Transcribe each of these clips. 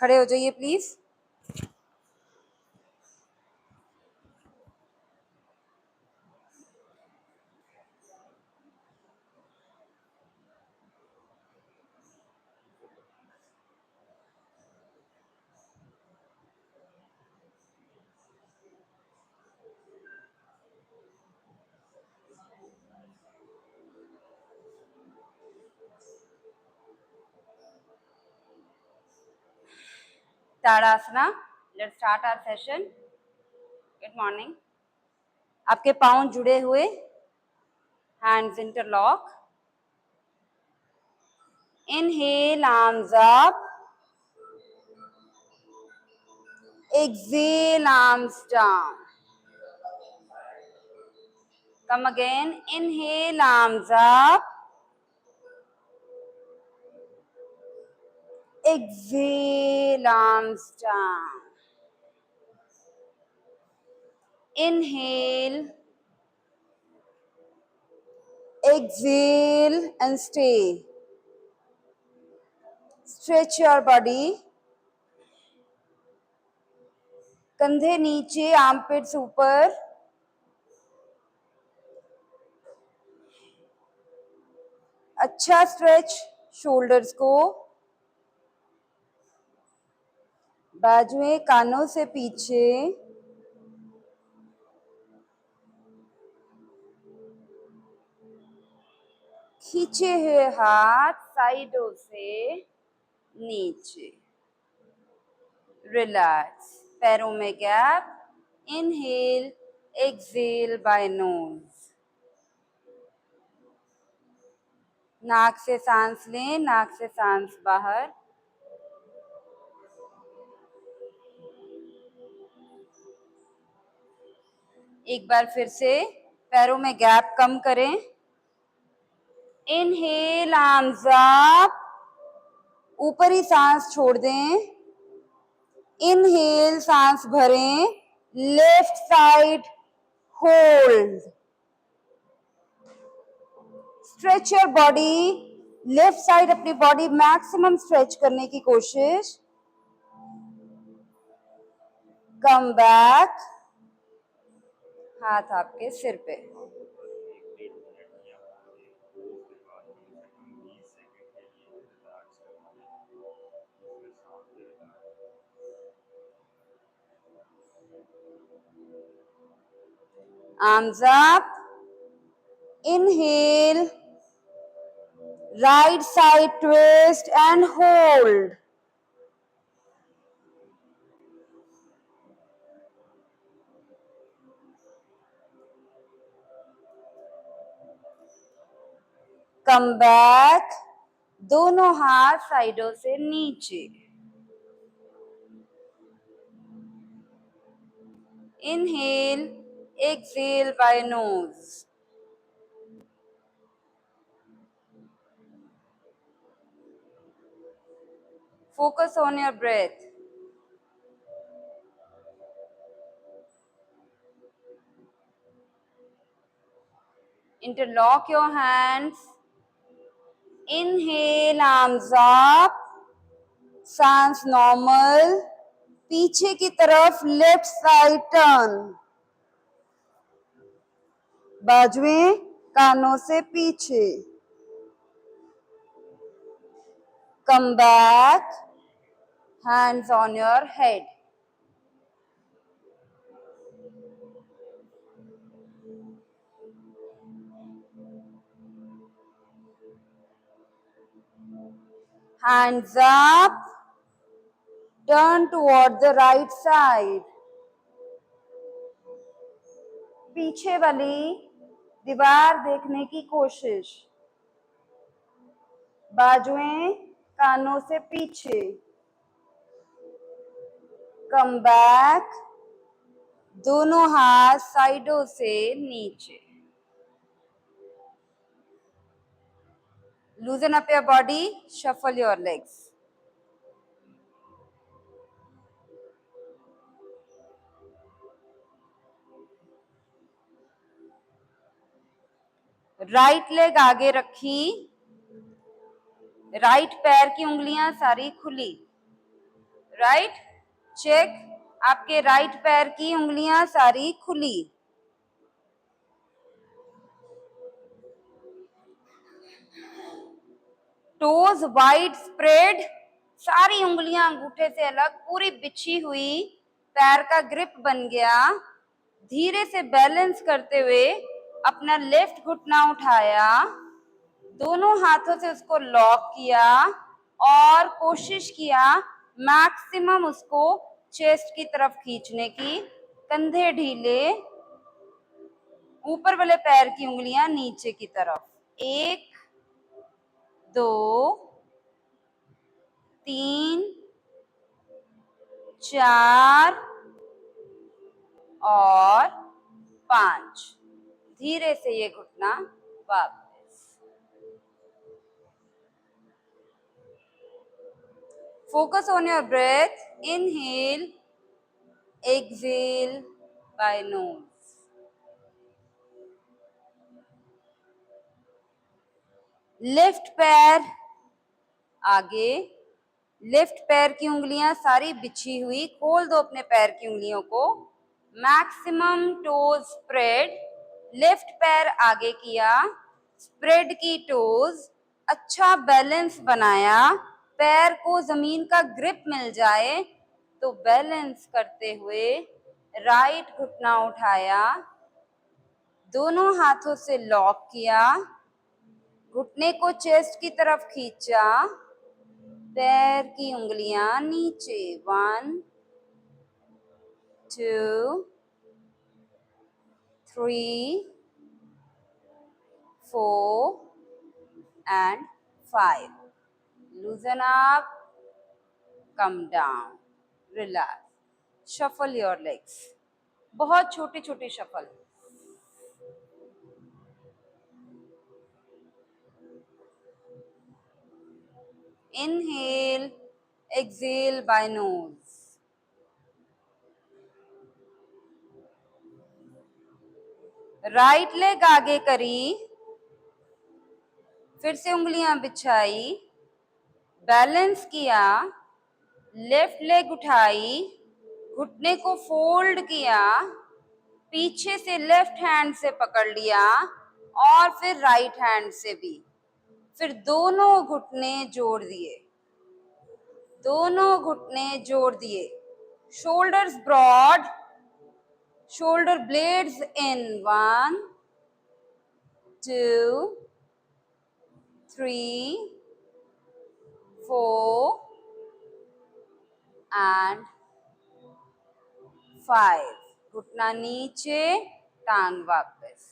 खड़े हो जाइए please. Tadasana, let's start our session. Good morning. आपके पांव जुड़े हुए, hands interlock. Inhale, arms up. Exhale, arms down. Come again. Inhale, arms up. Exhale, arms down. Inhale. Exhale and stay. Stretch your body. कंधे नीचे, armpits ऊपर। अच्छा stretch shoulders को, बाजुएं कानों से पीछे। खींचे हुए हाथ साइडों से नीचे। रिलैक्स, पैरों में gap. Inhale, exhale by nose. नाक से सांस लें, नाक से सांस बाहर। एक बार फिर से पैरों में गैप कम करें। Inhale, arms up. ऊपरी सांस छोड़ दें। इनहेल, सांस भरें। Left side hold. Stretch your body. Left side अपनी बॉडी मैक्सिमम स्ट्रेच करने की कोशिश। Come back. हाथ आपके सिर पे। Arms up. Inhale. Right side twist and hold. Come back. दोनों हाथ साइडों से नीचे। Inhale, exhale by nose. Focus on your breath. Interlock your hands. Inhale, arms up. सांस नॉर्मल। पीछे की तरफ लेफ्ट साइड टर्न। बाजुएं कानों से पीछे। Come back, hands on your head. Hands up. Turn toward the right side. पीछे वाली दीवार देखने की कोशिश। बाजुएं कानों से पीछे। कम बैक, दोनों हाथ साइडों से नीचे। Loosen up your body, shuffle your legs. Right leg आगे रखी। राइट पैर की उंगलियां सारी खुली। राइट। चेक, आपके राइट पैर की उंगलियां सारी खुली, टोज वाइड स्प्रेड, सारी उंगलियां अंगूठे से अलग, पूरी बिछी हुई, पैर का ग्रिप बन गया। धीरे से बैलेंस करते हुए अपना लेफ्ट घुटना उठाया, दोनों हाथों से उसको लॉक किया और कोशिश किया मैक्सिमम उसको चेस्ट की तरफ खींचने की। कंधे ढीले, ऊपर वाले पैर की उंगलियां नीचे की तरफ। 1 2 3 4 और 5। धीरे से ये घुटना वापस। Focus on your breath, inhale, exhale by nose. Left पैर आगे, लेफ्ट पैर की उंगलियां सारी बिछी हुई, खोल दो अपने पैर की उंगलियों को, मैक्सिमम टोज स्प्रेड। लेफ्ट पैर आगे किया, स्प्रेड की टोज, अच्छा बैलेंस बनाया, पैर को जमीन का ग्रिप मिल जाए तो बैलेंस करते हुए राइट घुटना उठाया, दोनों हाथों से लॉक किया, घुटने को चेस्ट की तरफ खींचा, पैर की उंगलियां नीचे। 1 2 3 4 and 5. Loosen up, come down, relax. Shuffle your legs. बहुत छोटी छोटी shuffle. Inhale, exhale by nose. Right leg आगे करी, फिर से उंगलियां बिछाई, बैलेंस किया, लेफ्ट लेग उठाई, घुटने को फोल्ड किया, पीछे से लेफ्ट हैंड से पकड़ लिया और फिर राइट हैंड से भी, फिर दोनों घुटने जोड़ दिए, दोनों घुटने जोड़ दिए, shoulders broad, shoulder blades in. 1 2 3 4 and 5. घुटना नीचे, टांग वापस।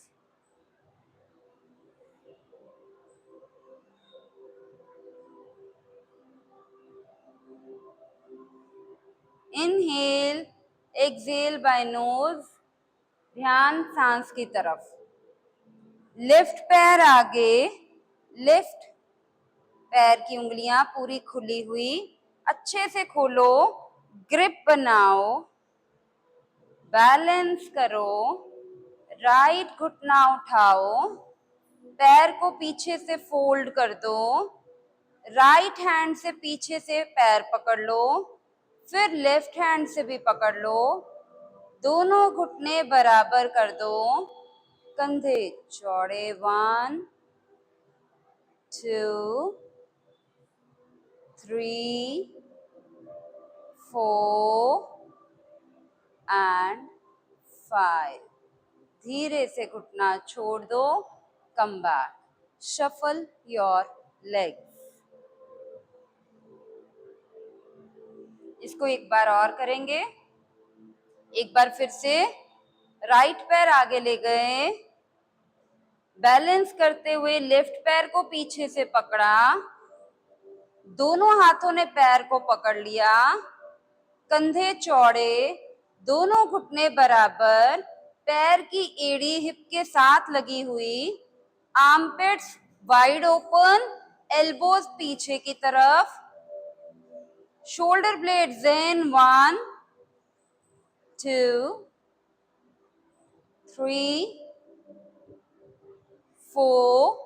Inhale, exhale by nose. ध्यान सांस की तरफ। लेफ्ट पैर आगे, लेफ्ट पैर की उंगलियां पूरी खुली हुई, अच्छे से खोलो, ग्रिप बनाओ, बैलेंस करो, राइट घुटना उठाओ, पैर को पीछे से फोल्ड कर दो, राइट हैंड से पीछे से पैर पकड़ लो, फिर लेफ्ट हैंड से भी पकड़ लो, दोनों घुटने बराबर कर दो, कंधे चौड़े। 1 2 3 4 and 5. धीरे से घुटना छोड़ दो, come back, shuffle your legs. इसको एक बार और करेंगे। एक बार फिर से राइट पैर आगे ले गए, बैलेंस करते हुए लेफ्ट पैर को पीछे से पकड़ा, दोनों हाथों ने पैर को पकड़ लिया, कंधे चौड़े, दोनों घुटने बराबर, पैर की एड़ी हिप के साथ लगी हुई, आर्मपिट्स वाइड ओपन, एल्बोज पीछे की तरफ, शोल्डर ब्लेड्स इन। 1 2 3 4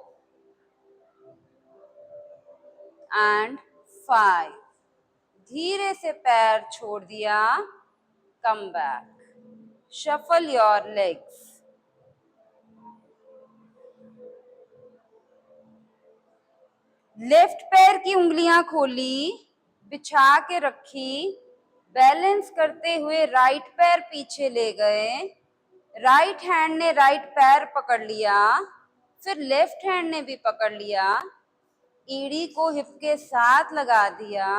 and 5. धीरे से पैर छोड़ दिया, come back, shuffle your legs. Left पैर की उंगलियां खोली, बिछा के रखी, बैलेंस करते हुए राइट पैर पीछे ले गए, राइट हैंड ने राइट पैर पकड़ लिया, फिर लेफ्ट हैंड ने भी पकड़ लिया, एड़ी को हिप के साथ लगा दिया,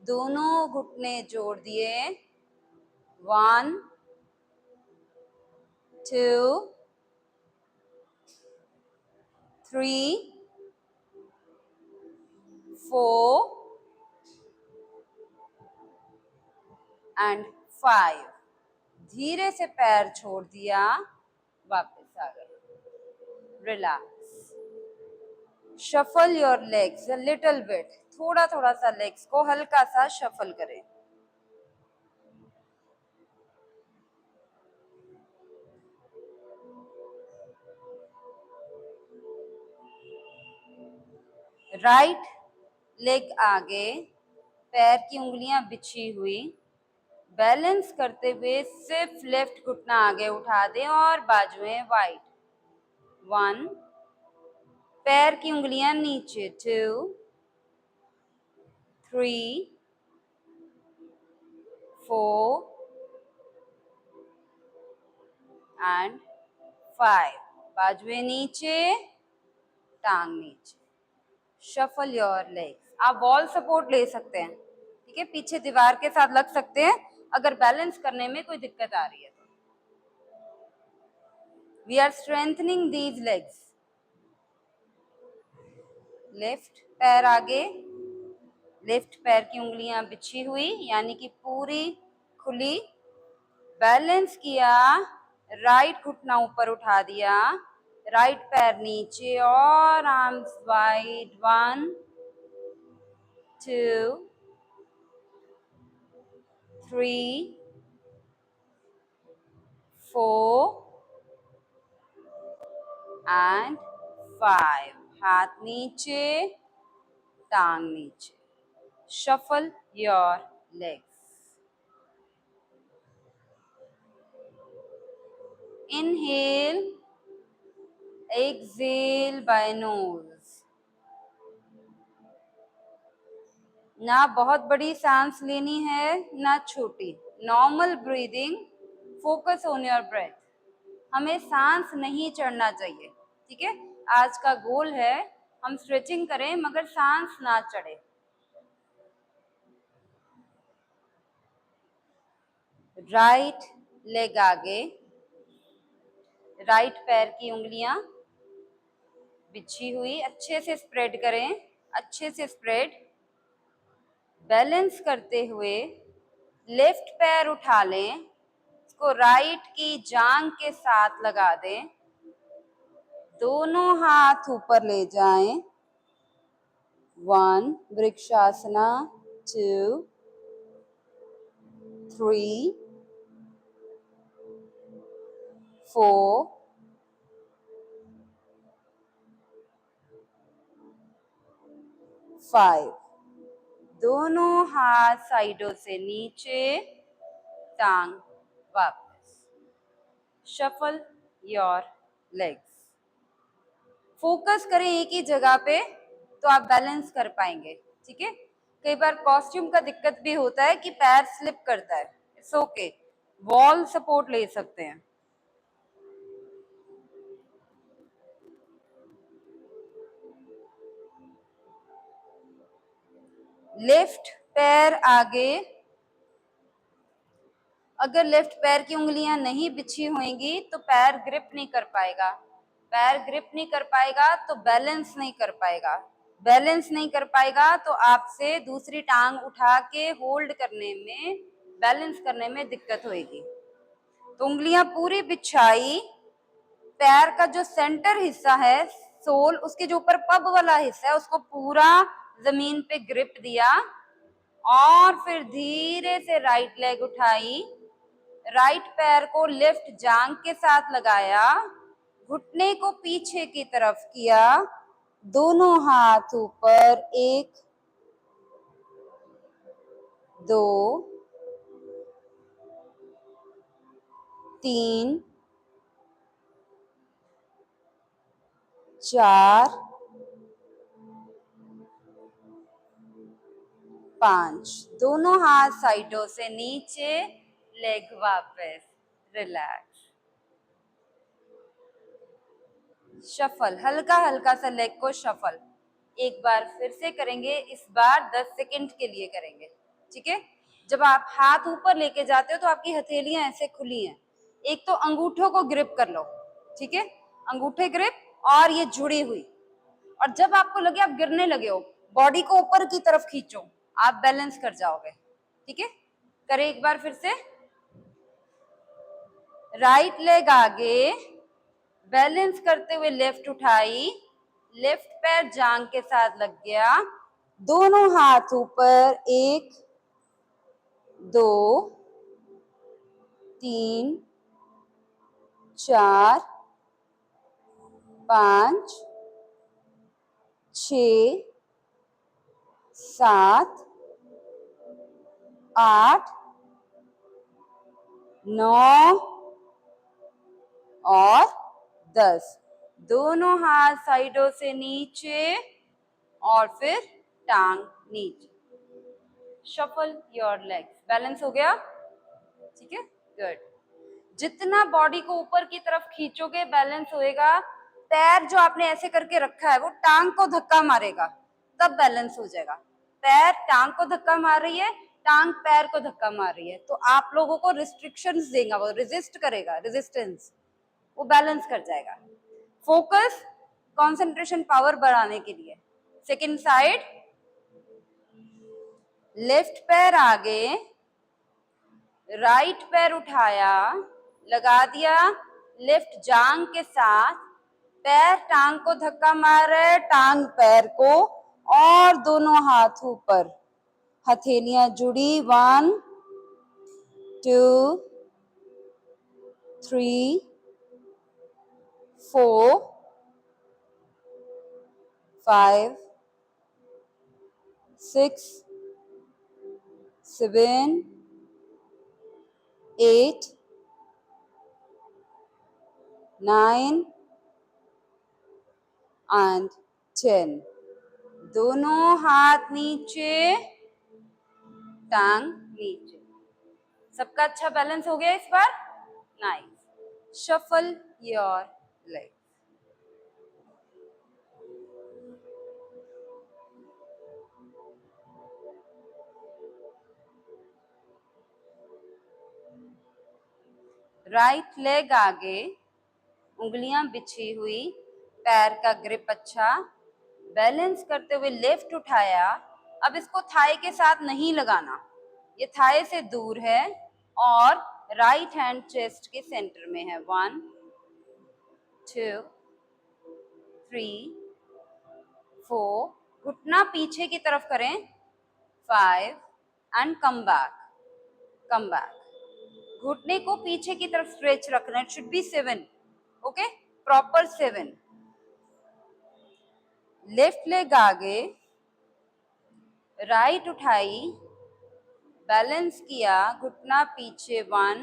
दोनों घुटने जोड़ दिए, 1 2 3 4 एंड 5। धीरे से पैर छोड़ दिया, वापस आ गए, relax, shuffle your legs a little bit, थोड़ा थोड़ा सा लेग्स को हल्का सा शफल करें। राइट लेग आगे, पैर की उंगलियां बिछी हुई, बैलेंस करते हुए सिर्फ लेफ्ट घुटना आगे उठा दें और बाजुएं वाइड, 1, पैर की उंगलियां नीचे, 2 3 4 एंड 5। बाजुएं नीचे, टांग नीचे, शफल योर लेग्स। आप वॉल सपोर्ट ले सकते हैं, ठीक है, पीछे दीवार के साथ लग सकते हैं अगर बैलेंस करने में कोई दिक्कत आ रही है तो। We are strengthening these legs. Left पैर आगे, लेफ्ट पैर की उंगलियां बिछी हुई यानी कि पूरी खुली, बैलेंस किया, राइट घुटना ऊपर उठा दिया, राइट पैर नीचे और आर्म्स वाइड, 1 2 3 4 एंड 5। हाथ नीचे, टांग नीचे, shuffle your legs. Inhale, exhale by nose. ना बहुत बड़ी सांस लेनी है ना छोटी, normal breathing, focus on your breath. हमें सांस नहीं चढ़ना चाहिए, ठीक है। आज का गोल है हम स्ट्रेचिंग करें मगर सांस ना चढ़े। राइट लेग आगे, राइट पैर की उंगलियां बिछी हुई, अच्छे से स्प्रेड करें, अच्छे से स्प्रेड, बैलेंस करते हुए लेफ्ट पैर उठा लें, इसको राइट की जांघ के साथ लगा दें, दोनों हाथ ऊपर ले जाएं, 1 वृक्षासना, 2 3 4 5। दोनों हाथ साइडों से नीचे, टांग वापस, शफल योर लेग्स। फोकस करें एक ही जगह पे तो आप बैलेंस कर पाएंगे, ठीक है। कई बार कॉस्ट्यूम का दिक्कत भी होता है कि पैर स्लिप करता है, इट्स ओके, वॉल सपोर्ट ले सकते हैं। लेफ्ट पैर आगे, अगर लेफ्ट पैर की उंगलियां नहीं बिछी होंगी तो पैर ग्रिप नहीं कर पाएगा, पैर ग्रिप नहीं कर पाएगा तो बैलेंस नहीं कर पाएगा, बैलेंस नहीं कर पाएगा तो आपसे दूसरी टांग उठा के होल्ड करने में, बैलेंस करने में दिक्कत होगी। तो उंगलियां पूरी बिछाई, पैर का जो सेंटर हिस्सा है, सोल, उसके जो ऊपर पब वाला हिस्सा है उसको पूरा जमीन पे ग्रिप दिया और फिर धीरे से राइट लेग उठाई, राइट पैर को लेफ्ट जांघ के साथ लगाया, घुटने को पीछे की तरफ किया, दोनों हाथ ऊपर, 1 2 3 4 5। दोनों हाथ साइडों से नीचे, लेग वापस, रिलैक्स। शफल, हल्का हल्का सा लेग को शफल। एक बार फिर से करेंगे, इस बार 10 सेकंड के लिए करेंगे, ठीक है। जब आप हाथ ऊपर लेके जाते हो तो आपकी हथेलियां ऐसे खुली हैं। एक तो अंगूठों को ग्रिप कर लो, ठीक है, अंगूठे ग्रिप, और ये जुड़ी हुई। और जब आपको लगे आप गिरने लगे हो, बॉडी को ऊपर की तरफ खींचो, आप बैलेंस कर जाओगे, ठीक है। करें एक बार फिर से। राइट लेग आगे, बैलेंस करते हुए लेफ्ट उठाई, लेफ्ट पैर जांग के साथ लग गया, दोनों हाथ ऊपर, 1 2 3 4 5 6 7 8 9 और 10। दोनों हाथ साइडों से नीचे और फिर टांग नीचे। Shuffle your legs. बैलेंस हो गया, ठीक है, गुड। जितना बॉडी को ऊपर की तरफ खींचोगे बैलेंस होएगा। पैर जो आपने ऐसे करके रखा है वो टांग को धक्का मारेगा, तब बैलेंस हो जाएगा। पैर टांग को धक्का मार रही है, टांग पैर को धक्का मार रही है, तो आप लोगों को रिस्ट्रिक्शंस देगा, वो रेजिस्ट करेगा, रेजिस्टेंस, वो बैलेंस कर जाएगा। फोकस, कंसंट्रेशन, पावर बढ़ाने के लिए। सेकंड साइड, लेफ्ट पैर आगे, राइट पैर उठाया, लगा दिया लेफ्ट जांग के साथ, पैर टांग को धक्का मार रहा है, टांग पैर को, और दोनों हाथ ऊपर, हथेलियां जुड़ी। 1 2 3 4 5 6 7 8 9 and 10। दोनों हाथ नीचे, टांग नीचे। सबका अच्छा बैलेंस हो गया इस बार, nice. Shuffle your leg. Right leg आगे, उंगलियां बिछी हुई, पैर का ग्रिप अच्छा, बैलेंस करते हुए लेफ्ट उठाया। अब इसको थाई के साथ नहीं लगाना, ये थाई से दूर है, और राइट हैंड चेस्ट के सेंटर में है। 1 2 3 4, घुटना पीछे की तरफ करें, 5 and come back, come back. घुटने को पीछे की तरफ स्ट्रेच रखना, it should be 7, okay, proper 7। Left leg आगे, राइट उठाई, बैलेंस किया, घुटना पीछे, 1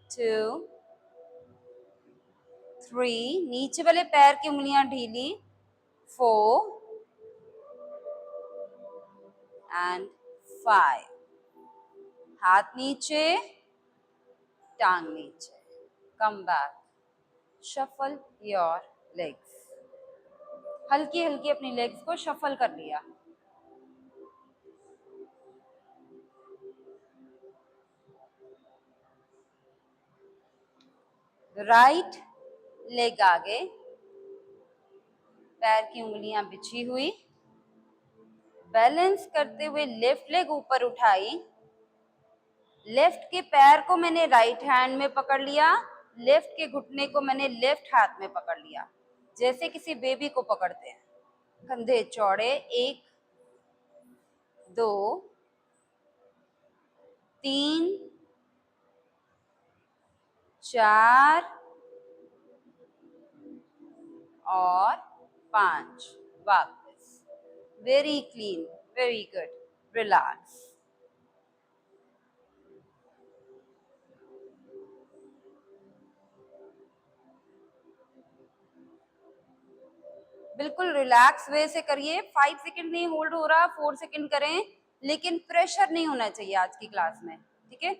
2 3, नीचे वाले पैर की उंगलियां ढीली, 4 एंड 5। हाथ नीचे, टांग नीचे, come back. Shuffle your legs. हल्की हल्की अपनी लेग्स को शफल कर लिया। राइट लेग आगे, पैर की उंगलियां बिछी हुई, बैलेंस करते हुए लेफ्ट लेग ऊपर उठाई, लेफ्ट के पैर को मैंने राइट हैंड में पकड़ लिया, लेफ्ट के घुटने को मैंने लेफ्ट हाथ में पकड़ लिया, जैसे किसी बेबी को पकड़ते हैं। कंधे चौड़े, 1 2 3 4 और 5। वापस, very clean, very good. Relax. बिल्कुल रिलैक्स वे से करिए। 5 सेकंड नहीं होल्ड हो रहा, 4 सेकंड करें, लेकिन प्रेशर नहीं होना चाहिए आज की क्लास में, ठीक है।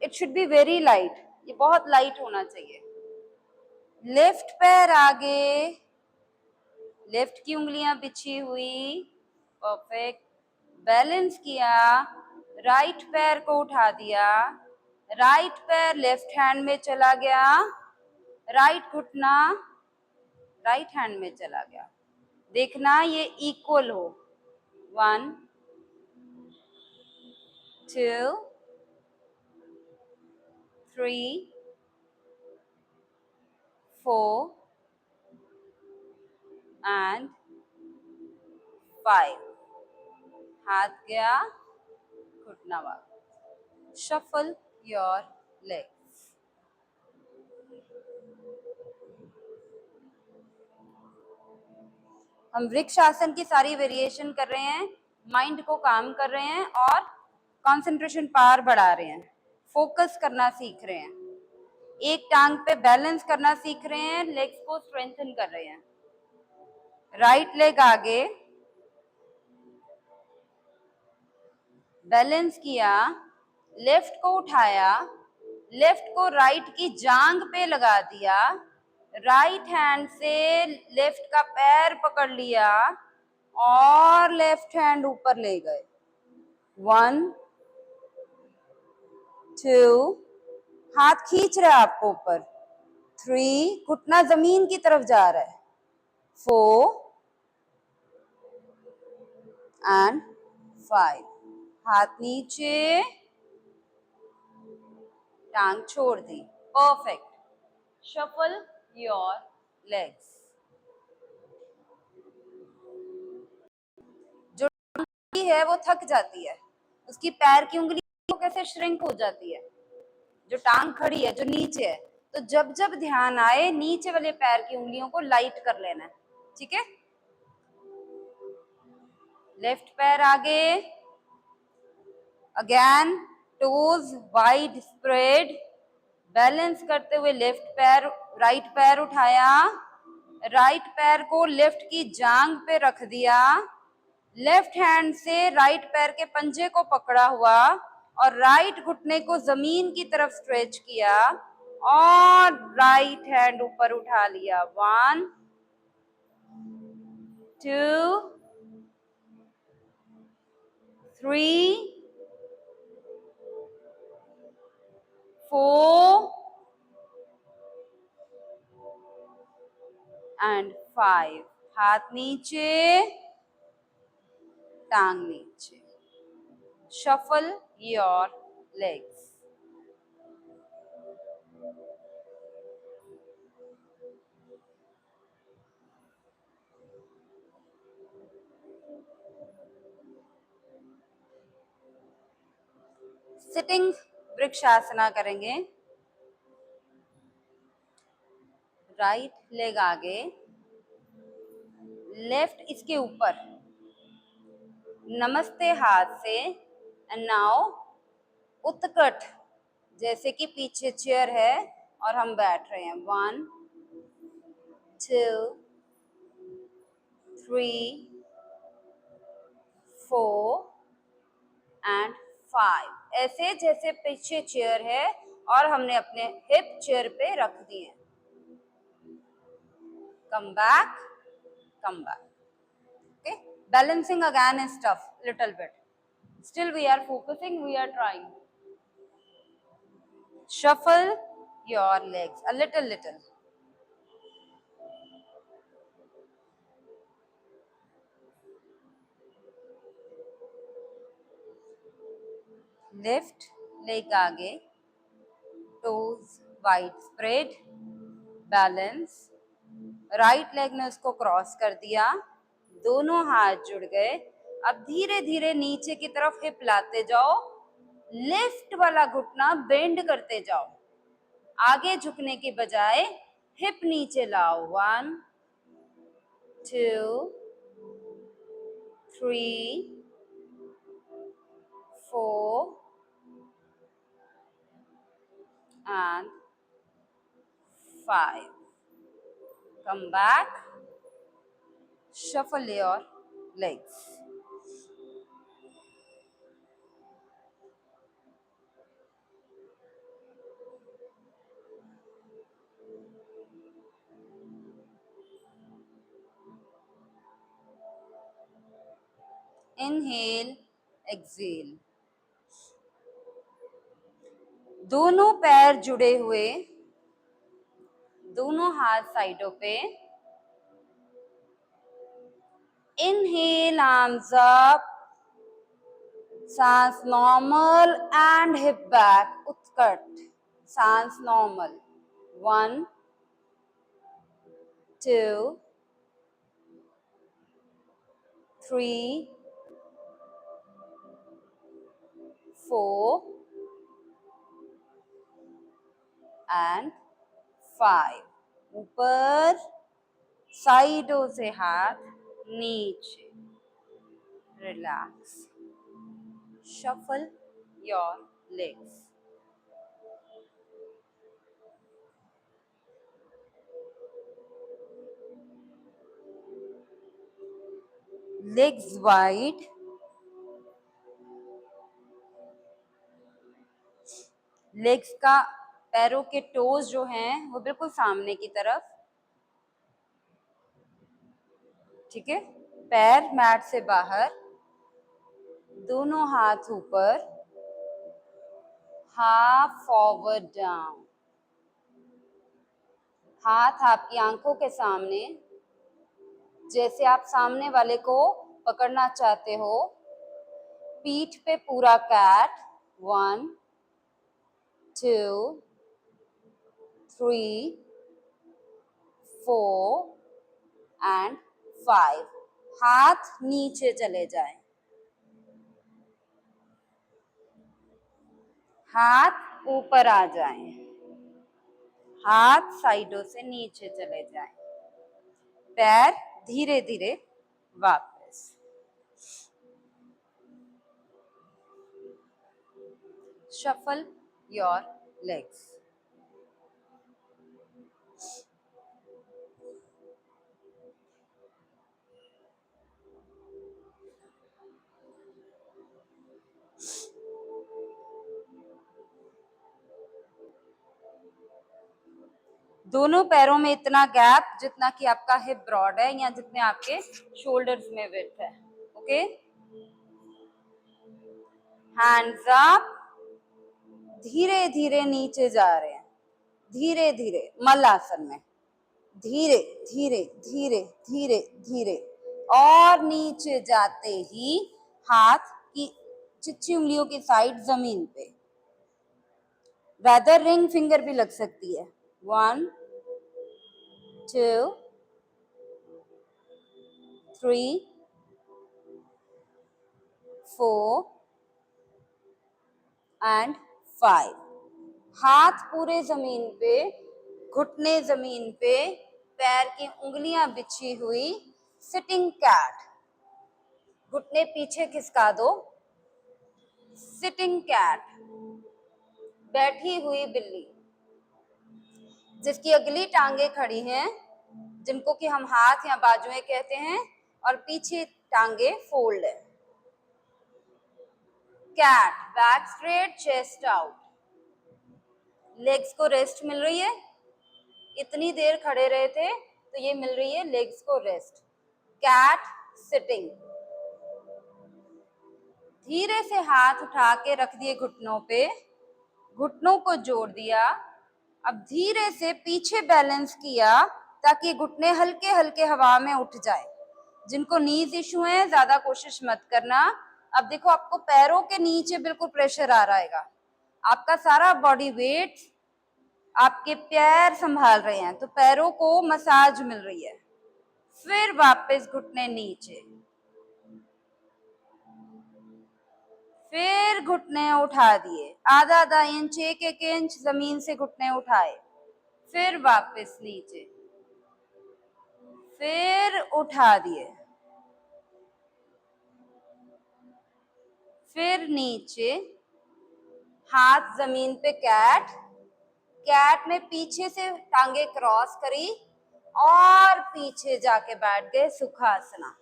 It should be very light, ये बहुत लाइट होना चाहिए। लेफ्ट पैर आगे, लेफ्ट की उंगलियां बिछी हुई, परफेक्ट। बैलेंस किया, राइट पैर को उठा दिया, राइट पैर लेफ्ट हैंड में चला गया, राइट घुटना राइट हैंड में चला गया। देखना ये इक्वल हो। 1 2 3 4 and 5। हाथ गया, घुटना वापस। Shuffle your legs. हम वृक्ष आसन की सारी वेरिएशन कर रहे हैं, माइंड को काम कर रहे हैं और कंसंट्रेशन पावर बढ़ा रहे हैं, फोकस करना सीख रहे हैं, एक टांग पे बैलेंस करना सीख रहे हैं, लेग्स को स्ट्रेंथन कर रहे हैं। राइट लेग आगे, बैलेंस किया, लेफ्ट को उठाया, लेफ्ट को राइट की जांग पे लगा दिया, राइट हैंड से लेफ्ट का पैर पकड़ लिया और लेफ्ट हैंड ऊपर ले गए। 1 2, हाथ खींच रहा है आपको ऊपर। 3, घुटना जमीन की तरफ जा रहा है। 4 and 5, हाथ नीचे, टांग छोड़ दी, परफेक्ट। Shuffle your legs. जो टांग है वो थक जाती है, उसकी पैर की उंगली कैसे श्रिंक हो जाती है। जो टांग खड़ी है, जो नीचे है, तो जब जब ध्यान आए नीचे वाले पैर की उंगलियों को लाइट कर लेना है, ठीक है। लेफ्ट पैर आगे, again toes wide spread, balance करते हुए लेफ्ट पैर, राइट पैर उठाया, राइट पैर को लेफ्ट की जांग पे रख दिया, लेफ्ट हैंड से राइट पैर के पंजे को पकड़ा हुआ और राइट घुटने को जमीन की तरफ स्ट्रेच किया और राइट हैंड ऊपर उठा लिया। 1 2 3 4 and 5। हाथ नीचे, टांग नीचे। Shuffle your legs. Sitting Vrikshasana करेंगे। राइट लेग आगे, लेफ्ट इसके ऊपर, नमस्ते हाथ से, एंड नाउ उत्कट, जैसे कि पीछे चेयर है और हम बैठ रहे हैं। 1 2 3 4 and 5, ऐसे जैसे पीछे चेयर है और हमने अपने हिप चेयर पे रख दिए। Come back, come back. Okay, balancing again is tough, little bit. Still we are focusing, we are trying. Shuffle your legs a little. Left leg आगे, toes wide spread, balance. Right leg ने उसको cross कर दिया, दोनों हाथ जुड़ गए। अब धीरे धीरे नीचे की तरफ हिप लाते जाओ, लेफ्ट वाला घुटना बेंड करते जाओ, आगे झुकने की बजाय हिप नीचे लाओ। 1 2 3 4 and 5. Come back. Shuffle your legs. Inhale, exhale. दोनों पैर जुड़े हुए, दोनों हाथ साइडों पे. Inhale, arms up. सांस नॉर्मल and hip back. उत्कट. सांस नॉर्मल. 1, 2, 3, 4 and 5. ऊपर, साइडों से हाथ नीचे. Relax. Shuffle your legs. Legs wide. Legs का, पैरों के टोज जो हैं वो बिल्कुल सामने की तरफ. ठीक है. पैर मैट से बाहर, दोनों हाथ ऊपर, हाफ फॉरवर्ड डाउन. हाथ आपकी आंखों के सामने, जैसे आप सामने वाले को पकड़ना चाहते हो. पीठ पे पूरा कैट. 1, 2, 3, 4 and 5. हाथ नीचे चले जाएं. हाथ ऊपर आ जाएं. हाथ साइडों से नीचे चले जाएं. पैर धीरे धीरे वापस. Shuffle your legs. दोनों पैरों में इतना गैप जितना कि आपका हिप ब्रॉड है या जितने आपके शोल्डर्स में विड्थ है. ओके. Hands up. धीरे धीरे नीचे जा रहे हैं. धीरे धीरे मल्लासन में. धीरे धीरे धीरे धीरे धीरे. और नीचे जाते ही हाथ की चिच्ची उंगलियों की साइड जमीन पे. रादर रिंग फिंगर भी लग सकती है. 1, 2, 3, 4 and 5. हाथ पूरे जमीन पे, घुटने जमीन पे, पैर की उंगलियां बिछी हुई. Sitting cat. घुटने पीछे खिसका दो. Sitting cat. बैठी हुई बिल्ली, जिसकी अगली टांगे खड़ी हैं, जिनको कि हम हाथ या बाजुएं कहते हैं, और पीछे टांगे फोल्ड है. Cat. Back straight, chest out. Legs को रेस्ट मिल रही है. इतनी देर खड़े रहे थे तो ये मिल रही है लेग्स को रेस्ट. Cat sitting. धीरे से हाथ उठा के रख दिए घुटनों पे. घुटनों को जोड़ दिया. अब धीरे से पीछे बैलेंस किया ताकि घुटने हल्के हल्के हवा में उठ जाए. जिनको नीज इशू है ज्यादा कोशिश मत करना. अब देखो आपको पैरों के नीचे बिल्कुल प्रेशर आ रहेगा. आपका सारा बॉडी वेट आपके पैर संभाल रहे हैं, तो पैरों को मसाज मिल रही है. फिर वापस घुटने नीचे. फिर घुटने उठा दिए. आधा आधा इंच, एक एक इंच जमीन से घुटने उठाए. फिर वापस नीचे. फिर उठा दिए. फिर नीचे, हाथ जमीन पे कैट, कैट में पीछे से टांगे क्रॉस करी और पीछे जाके बैठ गए सुखासना।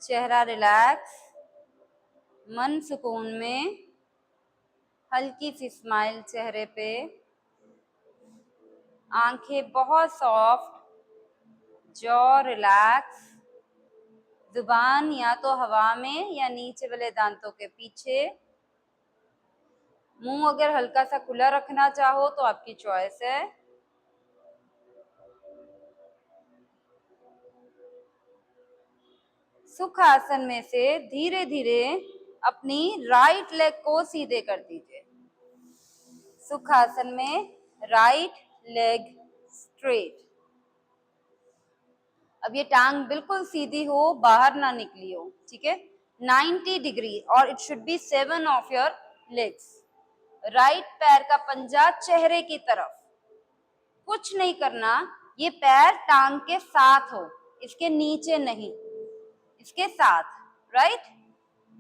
चेहरा रिलैक्स, मन सुकून में, हल्की सी स्माइल चेहरे पे, आंखें बहुत सॉफ्ट, जॉ रिलैक्स, जुबान या तो हवा में या नीचे वाले दांतों के पीछे। मुंह अगर हल्का सा खुला रखना चाहो तो आपकी चॉइस है। सुखासन में से धीरे धीरे अपनी राइट लेग को सीधे कर दीजिए। सुखासन में राइट लेग स्ट्रेट। अब ये टांग बिल्कुल सीधी हो, बाहर ना निकली हो, ठीक है। 90 डिग्री और it should be 7 of your legs. Right पैर का पंजा चेहरे की तरफ, कुछ नहीं करना, ये पैर टांग के साथ हो, इसके नीचे नहीं, इसके साथ, राइट।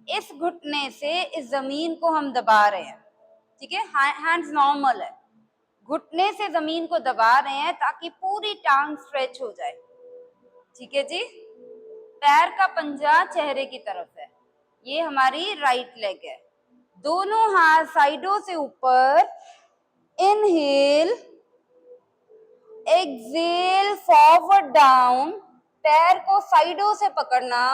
इस घुटने से इस जमीन को हम दबा रहे हैं, ठीक है। हैंड्स नॉर्मल है, घुटने से जमीन को दबा रहे हैं ताकि पूरी टांग स्ट्रेच हो जाए, ठीक है जी। पैर का पंजा चेहरे की तरफ है, ये हमारी राइट लेग है। दोनों हाथ साइडों से ऊपर, इनहेल, एक्सेल, फॉरवर्ड डाउन, पैर को साइडों से पकड़ना,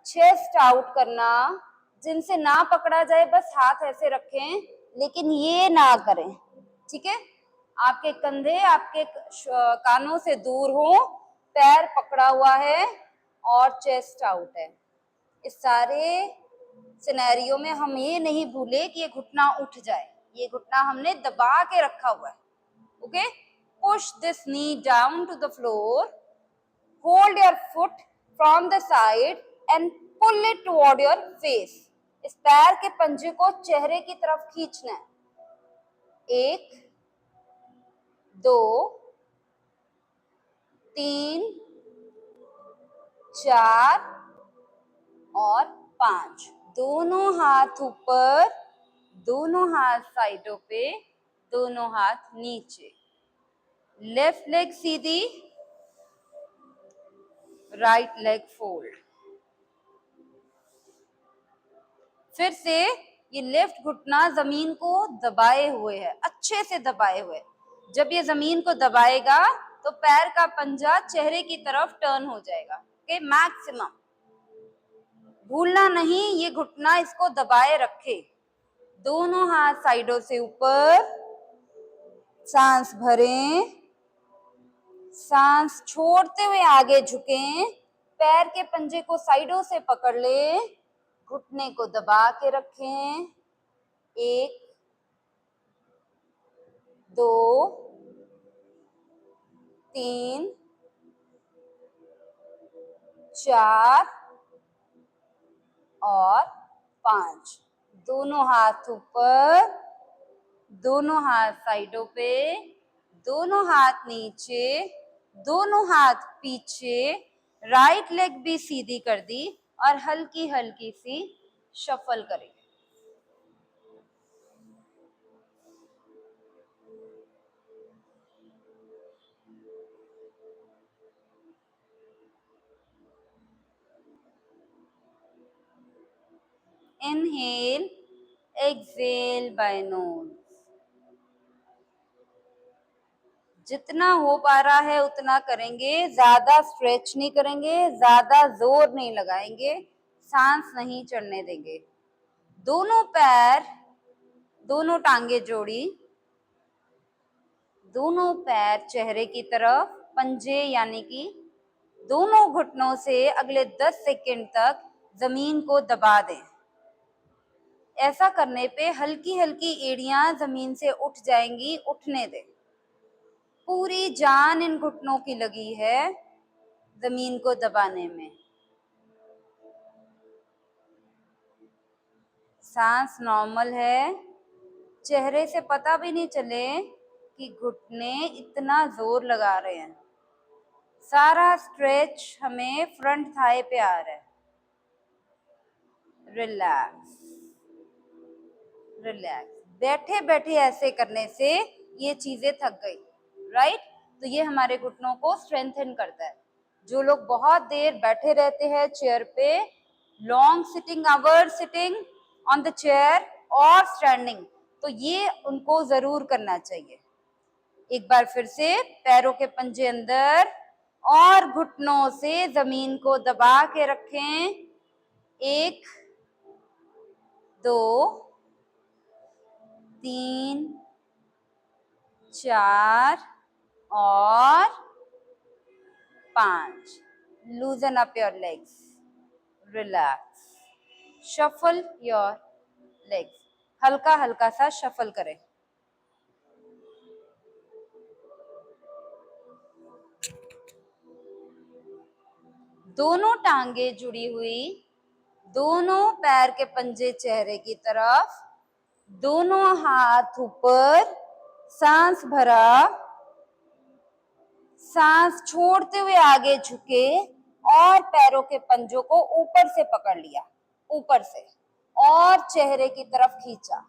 चेस्ट आउट करना। जिनसे ना पकड़ा जाए बस हाथ ऐसे रखें, लेकिन ये ना करें, ठीक है। आपके कंधे आपके कानों से दूर हो, पैर पकड़ा हुआ है और चेस्ट आउट है। इस सारे सिनेरियो में हम ये नहीं भूले कि ये घुटना उठ जाए, ये घुटना हमने दबा के रखा हुआ है, okay. Push this knee down to the floor, hold your foot from the side and pull it toward your face. इस पैर के पंजे को चेहरे की तरफ खींचना है। 1 2 3 4 और 5। दोनों हाथ ऊपर, दोनों हाथ साइडों पे, दोनों हाथ नीचे। लेफ्ट लेग सीधी, राइट लेग फोल्ड। फिर से ये लेफ्ट घुटना जमीन को दबाए हुए है, अच्छे से दबाए हुए। जब ये जमीन को दबाएगा तो पैर का पंजा चेहरे की तरफ टर्न हो जाएगा, ओके। मैक्सिमम भूलना नहीं, ये घुटना इसको दबाए रखे। दोनों हाथ साइडों से ऊपर, सांस भरें, सांस छोड़ते हुए आगे झुकें, पैर के पंजे को साइडों से पकड़ ले, घुटने को दबा के रखें। 1 2 3 4 और 5। दोनों हाथ ऊपर, दोनों हाथ साइडों पे, दोनों हाथ नीचे, दोनों हाथ पीछे। राइट लेग भी सीधी कर दी और हल्की हल्की सी शफल करेंगे। Inhale, exhale by nose. जितना हो पा रहा है उतना करेंगे, ज्यादा स्ट्रेच नहीं करेंगे, ज्यादा जोर नहीं लगाएंगे, सांस नहीं चढ़ने देंगे। दोनों पैर, दोनों टांगे जोड़ी, दोनों पैर चेहरे की तरफ, पंजे यानी कि दोनों घुटनों से अगले 10 सेकंड तक जमीन को दबा दें। ऐसा करने पे हल्की हल्की एड़ियां जमीन से उठ जाएंगी, उठने दें। पूरी जान इन घुटनों की लगी है जमीन को दबाने में। सांस नॉर्मल है, चेहरे से पता भी नहीं चले कि घुटने इतना जोर लगा रहे हैं, सारा स्ट्रेच हमें फ्रंट थाई पे आ रहा है। Relax relax. बैठे बैठे ऐसे करने से ये चीजें थक गई, राइट? तो ये हमारे घुटनों को स्ट्रेंथन करता है। जो लोग बहुत देर बैठे रहते हैं चेयर पे, long sitting hours sitting on the chair और स्टैंडिंग, तो ये उनको जरूर करना चाहिए। एक बार फिर से पैरों के पंजे अंदर और घुटनों से जमीन को दबा के रखें। 1 2 3 4 और 5। लूजन up your legs, relax, shuffle your legs. हल्का हल्का सा शफल करें। दोनों टांगे जुड़ी हुई, दोनों पैर के पंजे चेहरे की तरफ, दोनों हाथ ऊपर, सांस भरा, सांस छोड़ते हुए आगे झुके और पैरों के पंजों को ऊपर से पकड़ लिया, ऊपर से, और चेहरे की तरफ खींचा।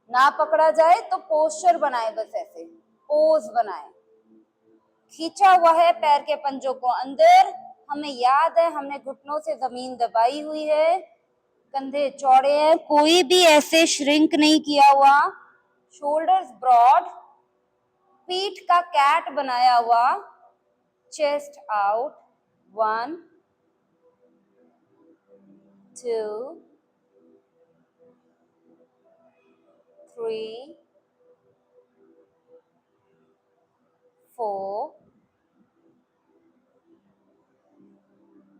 ना पकड़ा जाए तो पोस्चर बनाए, बस ऐसे पोज बनाए। खींचा हुआ है पैर के पंजों को अंदर, हमें याद है हमने घुटनों से जमीन दबाई हुई है, कंधे चौड़े हैं, कोई भी ऐसे श्रिंक नहीं किया हुआ, शोल्डर्स ब्रॉड, पीठ का कैट बनाया हुआ, चेस्ट आउट। 1 2 3 4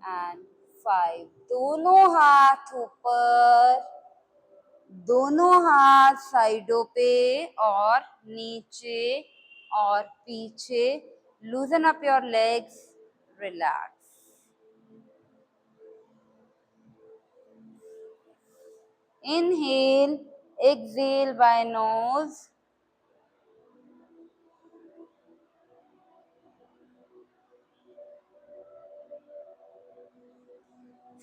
एंड 5। दोनों हाथ ऊपर, दोनों हाथ साइडों पे और नीचे और पीछे। Loosen up your legs, relax. Inhale, exhale by nose.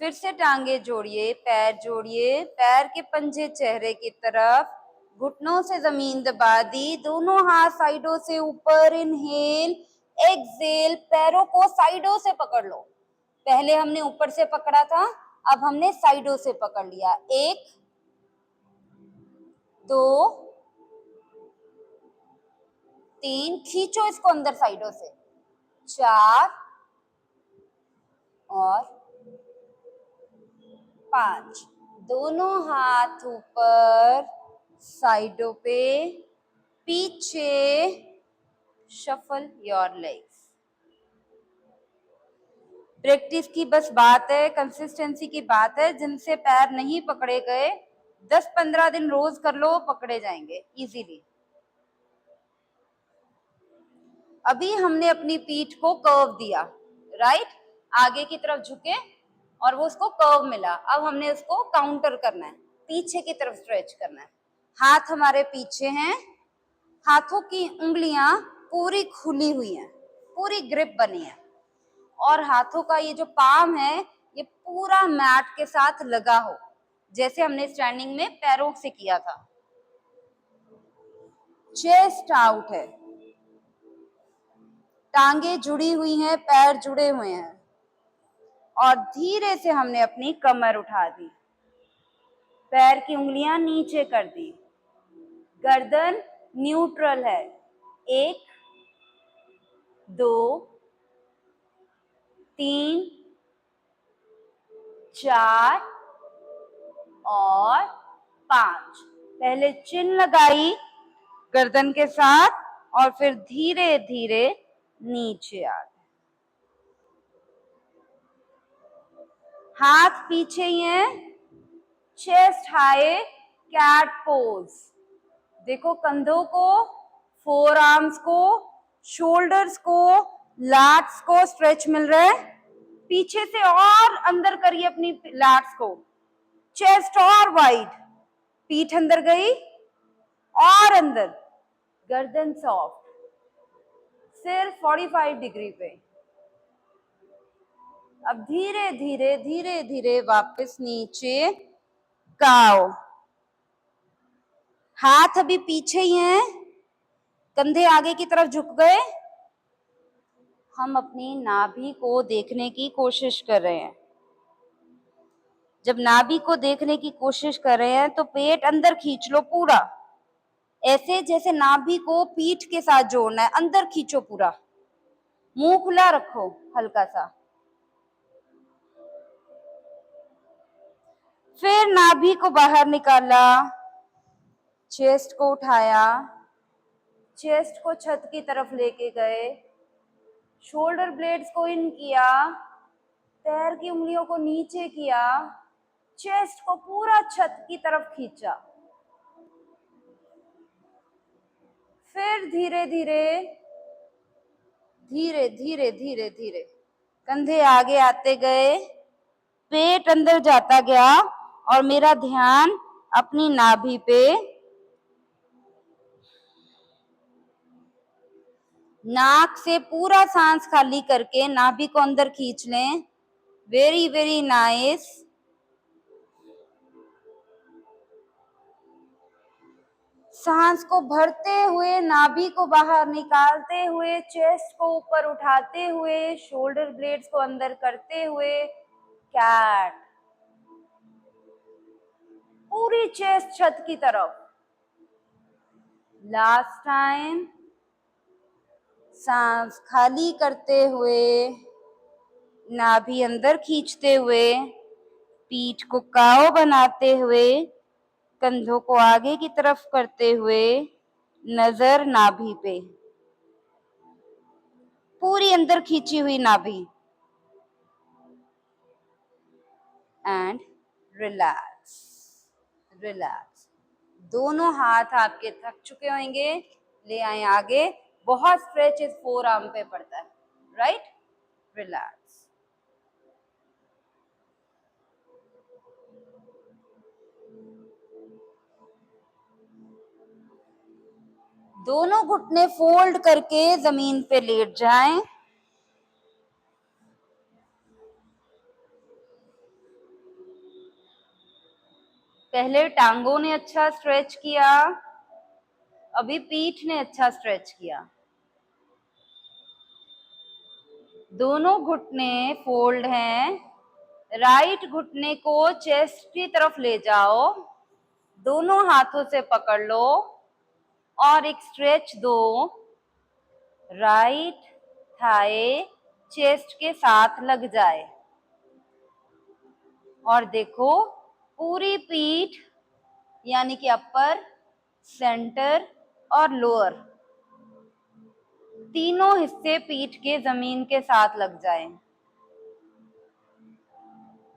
फिर से टांगे जोड़िए, पैर जोड़िए, पैर के पंजे चेहरे की तरफ, घुटनों से जमीन दबा दी, दोनों हाथ साइडों से ऊपर। इनहेल, एक्सहेल, पैरों को साइडों से पकड़ लो। पहले हमने ऊपर से पकड़ा था, अब हमने साइडों से पकड़ लिया। 1 2 3, खींचो इसको अंदर साइडों से। 4 और 5। दोनों हाथ ऊपर, साइडों पे, पीछे। Shuffle your legs. प्रैक्टिस की बस बात है, कंसिस्टेंसी की बात है। जिनसे पैर नहीं पकड़े गए, 10-15 दिन रोज कर लो, पकड़े जाएंगे इजीली। अभी हमने अपनी पीठ को कर्व दिया, राइट? आगे की तरफ झुके और वो उसको कर्व मिला। अब हमने उसको काउंटर करना है, पीछे की तरफ स्ट्रेच करना है। हाथ हमारे पीछे हैं, हाथों की उंगलियां पूरी खुली हुई हैं, पूरी ग्रिप बनी है, और हाथों का ये जो पाम है ये पूरा मैट के साथ लगा हो, जैसे हमने स्टैंडिंग में पैरों से किया था। चेस्ट आउट है, टांगे जुड़ी हुई हैं, पैर जुड़े हुए हैं, और धीरे से हमने अपनी कमर उठा दी, पैर की उंगलियां नीचे कर दी, गर्दन न्यूट्रल है। 1 2 3 4 और 5। पहले चिन लगाई गर्दन के साथ और फिर धीरे धीरे नीचे आ गए। हाथ पीछे ही हैं, चेस्ट हाई, कैट पोज। देखो कंधों को, फोर आर्म्स को, शोल्डर्स को, लैट्स को स्ट्रेच मिल रहा है। पीछे से और अंदर करिए अपनी लैट्स को, चेस्ट और वाइड, पीठ अंदर गई और अंदर, गर्दन सॉफ्ट, सिर 45 डिग्री पे। अब धीरे धीरे धीरे धीरे वापस नीचे, काओ। हाथ अभी पीछे ही हैं, कंधे आगे की तरफ झुक गए। हम अपनी नाभि को देखने की कोशिश कर रहे हैं। जब नाभि को देखने की कोशिश कर रहे हैं तो पेट अंदर खींच लो पूरा, ऐसे जैसे नाभि को पीठ के साथ जोड़ना है, अंदर खींचो पूरा। मुंह खुला रखो हल्का सा। फिर नाभि को बाहर निकाला, चेस्ट को उठाया, चेस्ट को छत की तरफ लेके गए, शोल्डर ब्लेड्स को इन किया, पैर की उंगलियों को नीचे किया, चेस्ट को पूरा छत की तरफ खींचा। फिर धीरे धीरे धीरे धीरे धीरे धीरे कंधे आगे आते गए, पेट अंदर जाता गया और मेरा ध्यान अपनी नाभि पे। नाक से पूरा सांस खाली करके नाभि को अंदर खींच लें। Very very nice. सांस को भरते हुए, नाभि को बाहर निकालते हुए, चेस्ट को ऊपर उठाते हुए, शोल्डर ब्लेड्स को अंदर करते हुए, कैट। पूरी चेस्ट छत की तरफ। Last time. सांस खाली करते हुए, नाभि अंदर खींचते हुए, पीठ को काओ बनाते हुए, कंधों को आगे की तरफ करते हुए, नजर नाभि पे, पूरी अंदर खींची हुई नाभि। And relax, relax. दोनों हाथ आपके थक चुके होंगे, ले आए आगे। बहुत स्ट्रेच इस फोर आर्म पे पड़ता है, राइट? रिलैक्स। दोनों घुटने फोल्ड करके जमीन पे लेट जाएं। पहले टांगों ने अच्छा स्ट्रेच किया, अभी पीठ ने अच्छा स्ट्रेच किया। दोनों घुटने फोल्ड हैं। राइट घुटने को चेस्ट की तरफ ले जाओ, दोनों हाथों से पकड़ लो और एक स्ट्रेच दो। राइट थाई चेस्ट के साथ लग जाए और देखो पूरी पीठ यानी कि अपर, सेंटर और लोअर, तीनों हिस्से पीठ के जमीन के साथ लग जाएं।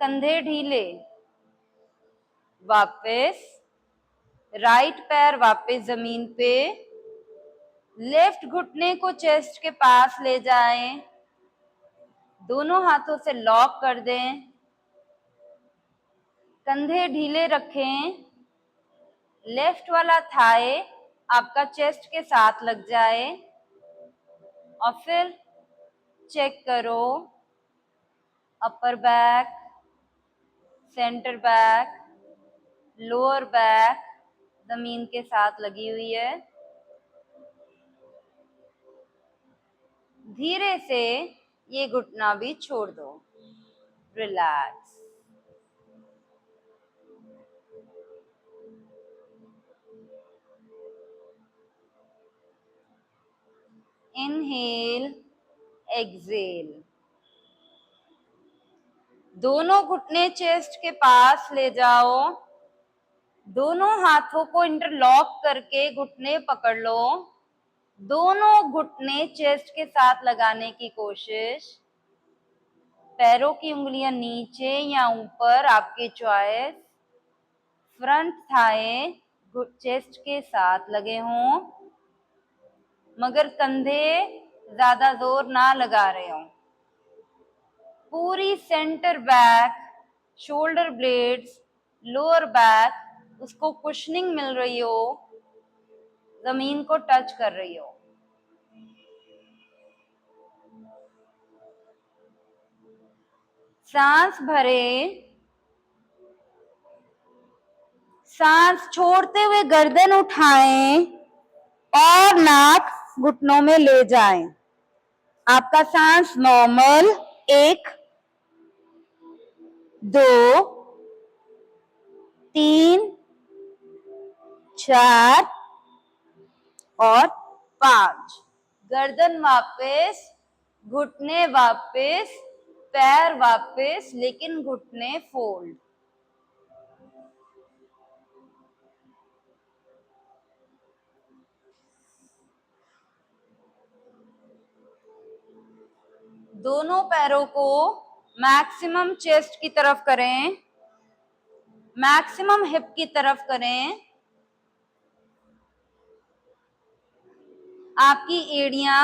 कंधे ढीले। वापस राइट पैर वापस जमीन पे, लेफ्ट घुटने को चेस्ट के पास ले जाएं, दोनों हाथों से लॉक कर दें, कंधे ढीले रखें, लेफ्ट वाला थाई आपका चेस्ट के साथ लग जाए और फिर चेक करो upper back, centre back, lower back जमीन के साथ लगी हुई है। धीरे से ये घुटना भी छोड़ दो। रिलैक्स। Inhale, exhale. दोनों घुटने चेस्ट के पास ले जाओ, दोनों हाथों को इंटरलॉक करके घुटने पकड़ लो, दोनों घुटने चेस्ट के साथ लगाने की कोशिश। पैरों की उंगलियां नीचे या ऊपर, आपकी चॉइस। फ्रंट थाई चेस्ट के साथ लगे हों मगर कंधे ज्यादा जोर ना लगा रहे हों। पूरी centre back, shoulder blades, lower back, उसको कुशनिंग मिल रही हो। जमीन को टच कर रही हो। सांस भरे, सांस छोड़ते हुए गर्दन उठाएं और नाक घुटनों में ले जाएं। आपका सांस नॉर्मल 1, 2, 3, 4 और 5। गर्दन वापस, घुटने वापस, पैर वापस, लेकिन घुटने फोल्ड। दोनों पैरों को मैक्सिमम चेस्ट की तरफ करें, मैक्सिमम हिप की तरफ करें। आपकी एड़ियां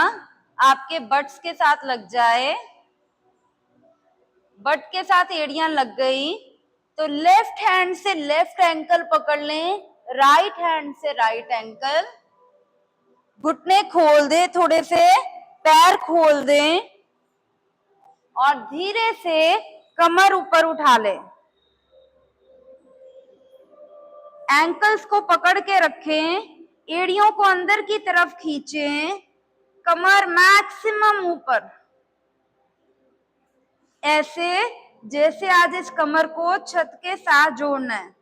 आपके बट्स के साथ लग जाए। बट के साथ एड़ियां लग गई तो लेफ्ट हैंड से लेफ्ट एंकल पकड़ लें, राइट हैंड से राइट एंकल। घुटने खोल दें, थोड़े से पैर खोल दें और धीरे से कमर ऊपर उठा लें। एंकल्स को पकड़ के रखें, एड़ियों को अंदर की तरफ खींचें, कमर मैक्सिमम ऊपर, ऐसे जैसे आज इस कमर को छत के साथ जोड़ना है।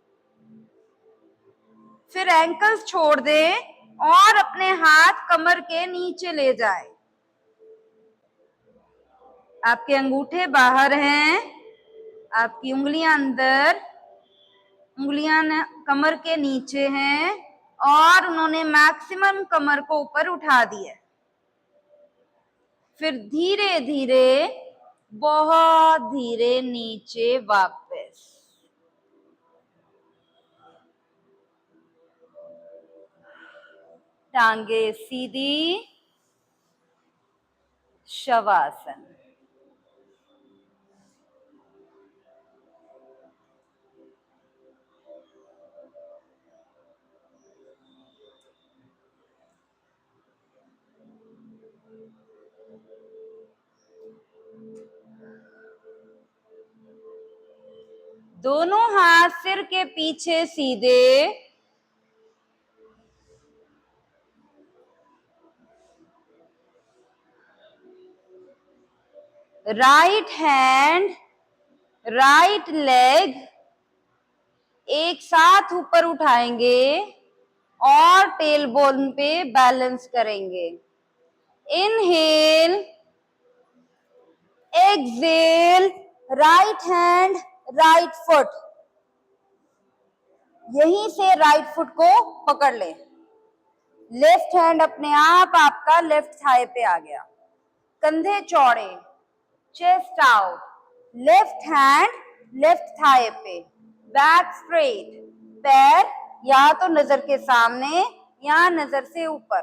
फिर एंकल्स छोड़ दें और अपने हाथ कमर के नीचे ले जाएं। आपके अंगूठे बाहर हैं, आपकी उंगलियां अंदर, उंगलियां कमर के नीचे हैं और उन्होंने मैक्सिमम कमर को ऊपर उठा दिया। फिर धीरे धीरे, बहुत धीरे नीचे वापस। टांगे सीधी, शवासन। दोनों हाथ सिर के पीछे सीधे, राइट हैंड, राइट लेग एक साथ ऊपर उठाएंगे और टेल बोन पे बैलेंस करेंगे। Inhale, exhale, right hand, right foot, यहीं से राइट फुट को पकड़ ले। लेफ्ट हैंड अपने आप आपका लेफ्ट थाई पे आ गया। कंधे चौड़े, chest out, left hand left thigh पे, बैक स्ट्रेट, पैर या तो नजर के सामने या नजर से ऊपर।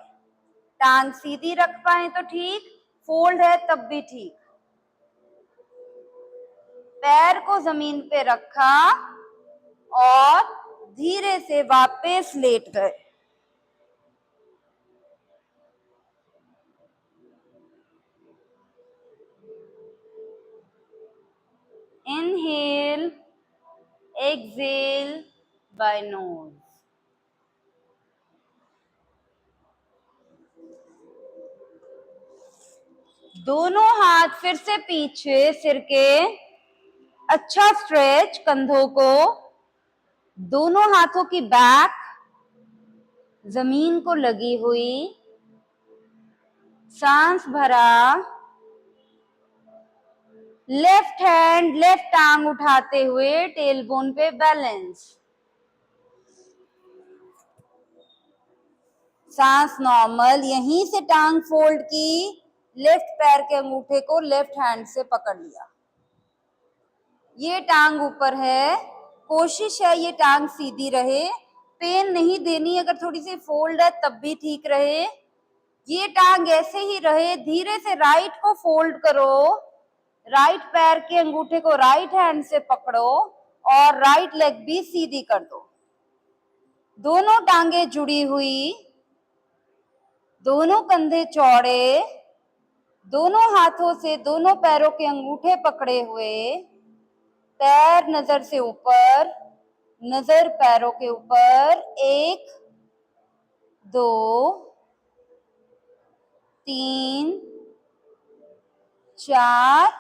टांग सीधी रख पाए तो ठीक, फोल्ड है तब भी ठीक। पैर को जमीन पे रखा और धीरे से वापस लेट गए। Inhale, exhale by nose. दोनों हाथ फिर से पीछे सिर के, अच्छा स्ट्रेच कंधों को, दोनों हाथों की बैक जमीन को लगी हुई। सांस भरा, लेफ्ट हैंड लेफ्ट टांग उठाते हुए टेल बोन पे बैलेंस। सांस नॉर्मल, यहीं से टांग फोल्ड की, लेफ्ट पैर के अंगूठे को लेफ्ट हैंड से पकड़ लिया। ये टांग ऊपर है, कोशिश है ये टांग सीधी रहे, पेन नहीं देनी, अगर थोड़ी सी फोल्ड है तब भी ठीक रहे। ये टांग ऐसे ही रहे। धीरे से राइट को फोल्ड करो, राइट पैर के अंगूठे को राइट हैंड से पकड़ो और राइट लेग भी सीधी कर दो। दोनों टांगे जुड़ी हुई, दोनों कंधे चौड़े, दोनों हाथों से दोनों पैरों के अंगूठे पकड़े हुए, पैर नजर से ऊपर, नजर पैरों के ऊपर। 1 2 3 4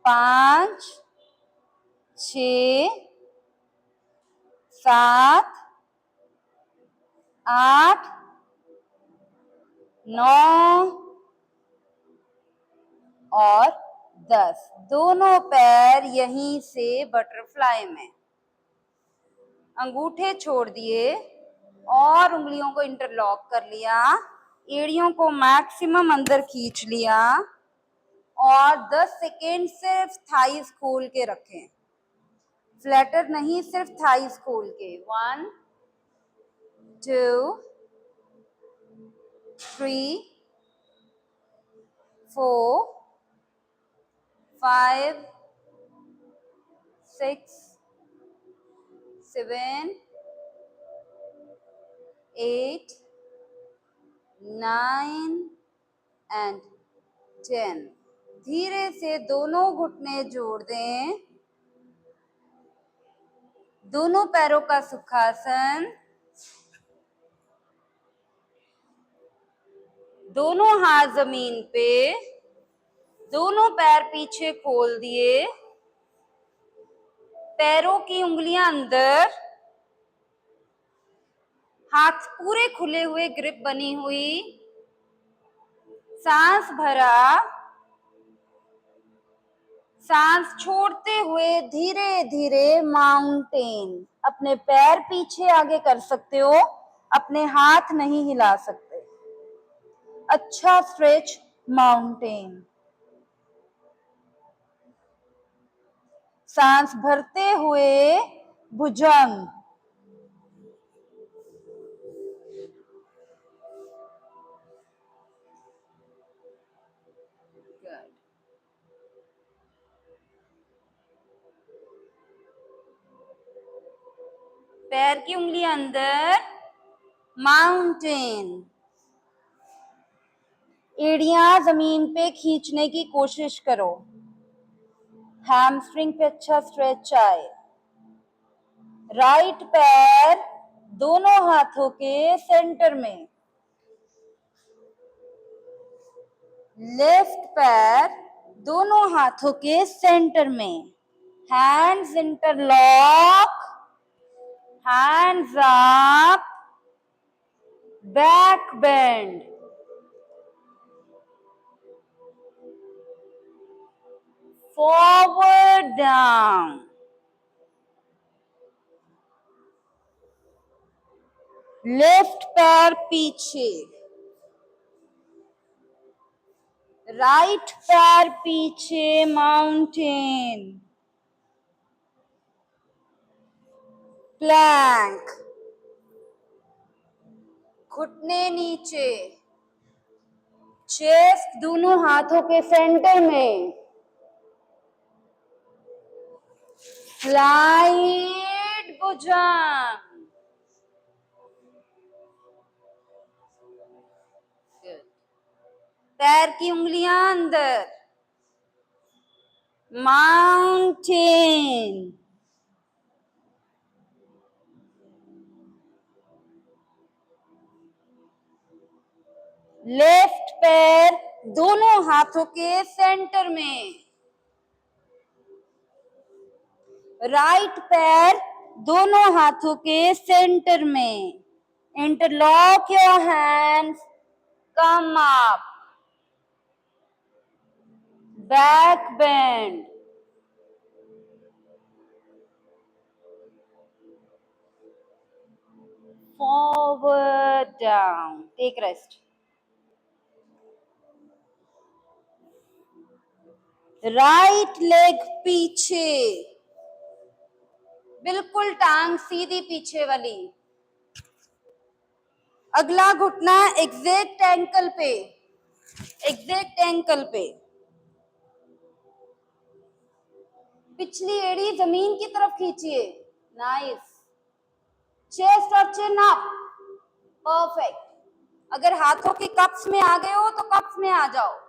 5 6 7 8 9 और 10। दोनों पैर यहीं से बटरफ्लाई में, अंगूठे छोड़ दिए और उंगलियों को इंटरलॉक कर लिया, एड़ियों को मैक्सिमम अंदर खींच लिया और 10 सेकेंड सिर्फ थाइस खोल के रखें, फ्लैटर नहीं, सिर्फ थाइस खोल के। 1 2 3 4 5 6 7 8 9 एंड 10। धीरे से दोनों घुटने जोड़ दें, दोनों पैरों का सुखासन, दोनों हाथ जमीन पे, दोनों पैर पीछे खोल दिए, पैरों की उंगलियां अंदर, हाथ पूरे खुले हुए, ग्रिप बनी हुई, सांस भरा, सांस छोड़ते हुए धीरे धीरे माउंटेन। अपने पैर पीछे आगे कर सकते हो, अपने हाथ नहीं हिला सकते। अच्छा स्ट्रेच माउंटेन। सांस भरते हुए भुजंग। पैर की उंगली अंदर, माउंटेन। एड़ियां जमीन पे खींचने की कोशिश करो, हैमस्ट्रिंग पे अच्छा स्ट्रेच आए। राइट पैर दोनों हाथों के सेंटर में, लेफ्ट पैर दोनों हाथों के सेंटर में, hands interlock, hands up, back bend. Forward down, left पैर पीछे, राइट पैर पीछे, माउंटेन, प्लैंक, घुटने नीचे, चेस्ट दोनों हाथों के सेंटर में, स्लाइड भुजंग। पैर की उंगलियां अंदर, माउंटेन। लेफ्ट पैर दोनों हाथों के सेंटर में, राइट पैर दोनों हाथों के सेंटर में, interlock your hands, come up, back bend, forward down, take rest. Right leg पीछे, बिल्कुल टांग सीधी पीछे वाली। अगला घुटना एग्जैक्ट एंकल पे, एग्जैक्ट एंकल पे। पिछली एड़ी जमीन की तरफ खींचिए, नाइस। चेस्ट और चिन अप, परफेक्ट। अगर हाथों के कप्स में आ गए हो तो कप्स में आ जाओ।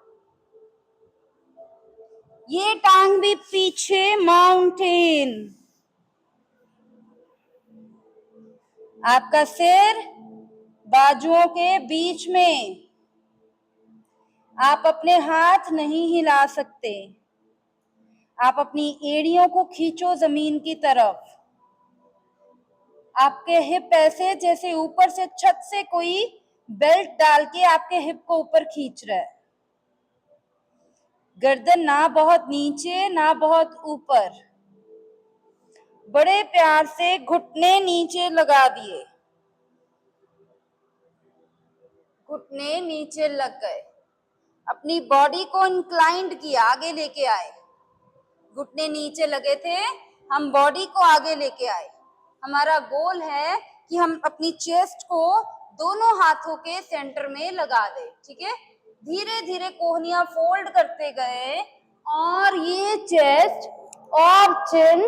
ये टांग भी पीछे, माउंटेन। आपका सिर बाजुओं के बीच में। आप अपने हाथ नहीं हिला सकते। आप अपनी एड़ियों को खींचो जमीन की तरफ। आपके हिप ऐसे जैसे ऊपर से छत से कोई बेल्ट डाल के आपके हिप को ऊपर खींच रहा है। गर्दन ना बहुत नीचे ना बहुत ऊपर। बड़े प्यार से घुटने नीचे लगा दिए, घुटने नीचे लग गए। अपनी बॉडी को इंक्लाइंड किया, आगे लेके आए। घुटने नीचे लगे थे, हम बॉडी को आगे लेके आए। हमारा गोल है कि हम अपनी चेस्ट को दोनों हाथों के सेंटर में लगा दें, ठीक है। धीरे धीरे कोहनियां फोल्ड करते गए और ये चेस्ट और चिन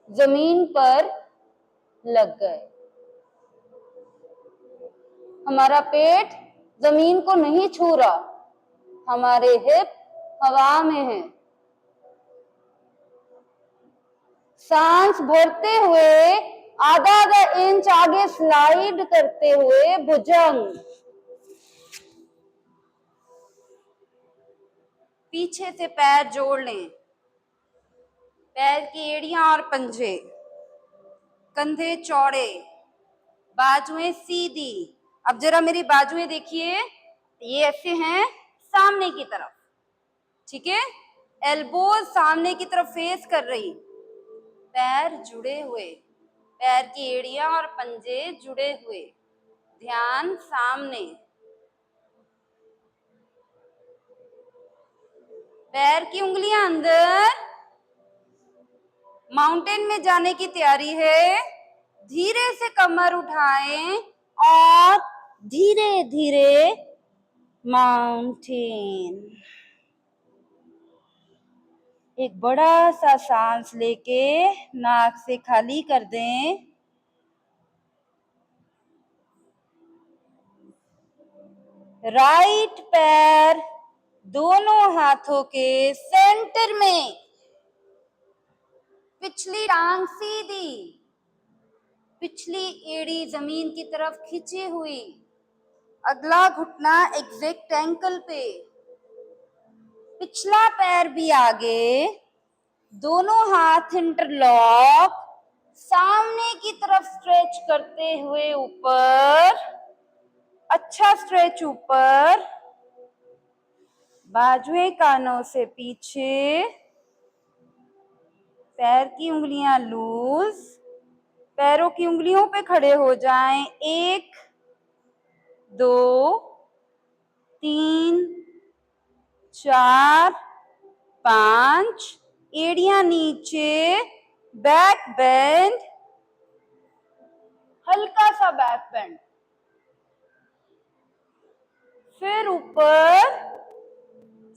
जमीन पर लग गए। हमारा पेट जमीन को नहीं छू रहा, हमारे हिप हवा में है। सांस भरते हुए आधा आधा इंच आगे स्लाइड करते हुए भुजंग। पीछे से पैर जोड़ लें, पैर की एड़ियां और पंजे, कंधे चौड़े, बाजुएं सीधी। अब जरा मेरी बाजुएं देखिए, ये ऐसे हैं सामने की तरफ, ठीक है। एल्बोज सामने की तरफ फेस कर रही, पैर जुड़े हुए, पैर की एड़ियां और पंजे जुड़े हुए, ध्यान सामने। पैर की उंगलियां अंदर, माउंटेन में जाने की तैयारी है। धीरे से कमर उठाएं और धीरे धीरे माउंटेन। एक बड़ा सा सांस लेके नाक से खाली कर दें। राइट पैर दोनों हाथों के सेंटर में, पिछली टांग सीधी, पिछली एड़ी जमीन की तरफ खींची हुई, अगला घुटना एग्जैक्ट एंकल पे, पिछला पैर भी आगे, दोनों हाथ इंटरलॉक, सामने की तरफ स्ट्रेच करते हुए ऊपर, अच्छा स्ट्रेच ऊपर, बाजुएं कानों से पीछे, पैर की उंगलियां लूज, पैरों की उंगलियों पे खड़े हो जाएं। 1 2 3 4 5, एड़ियां नीचे, बैक बेंड, हल्का सा बैक बेंड, फिर ऊपर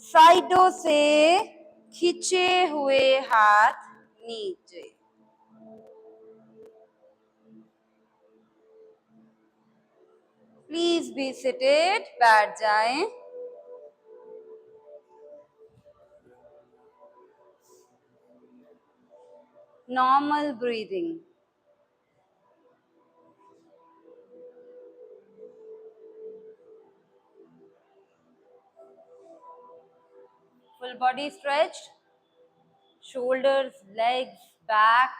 साइडों से खींचे हुए हाथ नीचे। प्लीज बी सीटेड, बैठ जाएं। Normal breathing. Full body stretched, shoulders, legs, back,